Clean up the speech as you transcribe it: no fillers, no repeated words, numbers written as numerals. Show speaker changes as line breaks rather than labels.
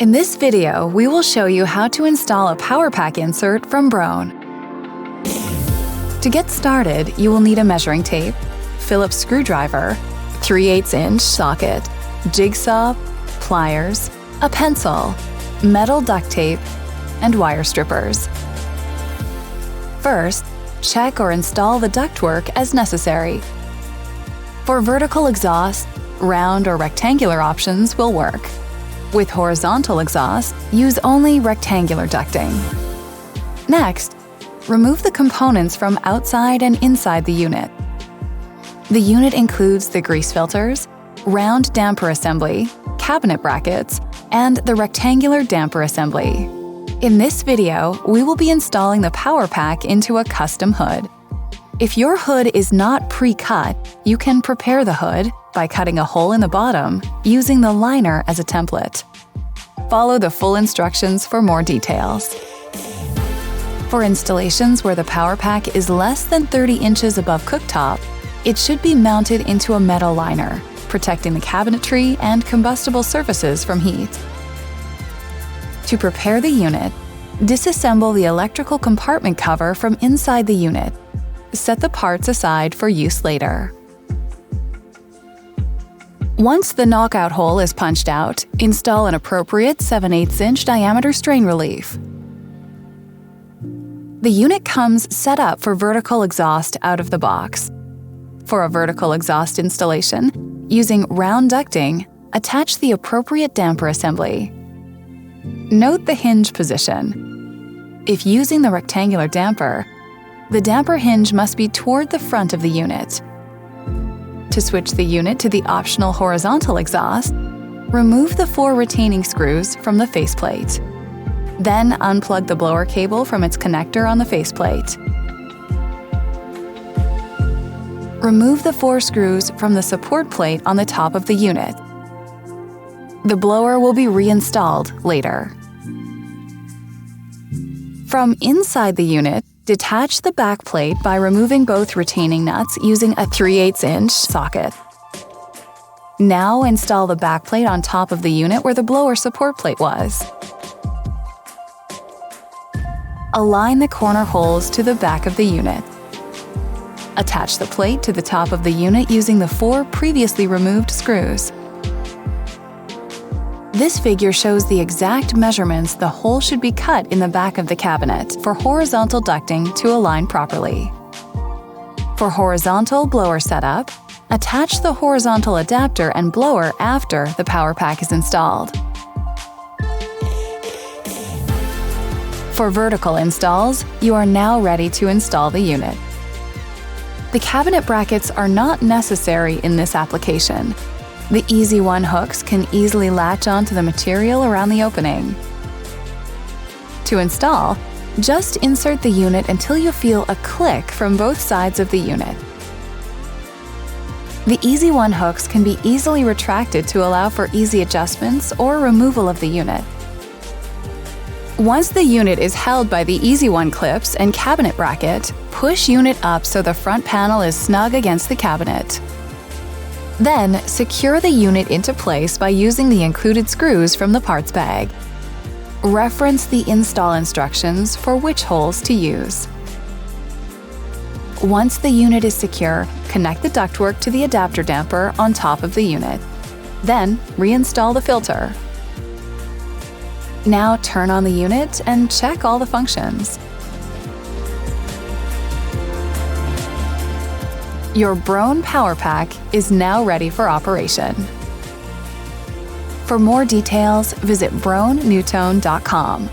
In this video, we will show you how to install a power pack insert from Broan. To get started, you will need a measuring tape, Phillips screwdriver, 3/8" socket, jigsaw, pliers, a pencil, metal duct tape, and wire strippers. First, check or install the ductwork as necessary. For vertical exhaust, round or rectangular options will work. With horizontal exhaust, use only rectangular ducting. Next, remove the components from outside and inside the unit. The unit includes the grease filters, round damper assembly, cabinet brackets, and the rectangular damper assembly. In this video, we will be installing the power pack into a custom hood. If your hood is not pre-cut, you can prepare the hood by cutting a hole in the bottom using the liner as a template. Follow the full instructions for more details. For installations where the power pack is less than 30 inches above cooktop, it should be mounted into a metal liner, protecting the cabinetry and combustible surfaces from heat. To prepare the unit, disassemble the electrical compartment cover from inside the unit. Set the parts aside for use later. Once the knockout hole is punched out, install an appropriate 7/8" diameter strain relief. The unit comes set up for vertical exhaust out of the box. For a vertical exhaust installation, using round ducting, attach the appropriate damper assembly. Note the hinge position. If using the rectangular damper, the damper hinge must be toward the front of the unit. To switch the unit to the optional horizontal exhaust, remove the 4 retaining screws from the faceplate. Then unplug the blower cable from its connector on the faceplate. Remove the 4 screws from the support plate on the top of the unit. The blower will be reinstalled later. From inside the unit, detach the back plate by removing both retaining nuts using a 3/8" socket. Now install the back plate on top of the unit where the blower support plate was. Align the corner holes to the back of the unit. Attach the plate to the top of the unit using the 4 previously removed screws. This figure shows the exact measurements the hole should be cut in the back of the cabinet for horizontal ducting to align properly. For horizontal blower setup, attach the horizontal adapter and blower after the power pack is installed. For vertical installs, you are now ready to install the unit. The cabinet brackets are not necessary in this application. The Easy One hooks can easily latch onto the material around the opening. To install, just insert the unit until you feel a click from both sides of the unit. The Easy One hooks can be easily retracted to allow for easy adjustments or removal of the unit. Once the unit is held by the Easy One clips and cabinet bracket, push unit up so the front panel is snug against the cabinet. Then, secure the unit into place by using the included screws from the parts bag. Reference the install instructions for which holes to use. Once the unit is secure, connect the ductwork to the adapter damper on top of the unit. Then, reinstall the filter. Now turn on the unit and check all the functions. Your Broan power pack is now ready for operation. For more details, visit Broan-NuTone.com.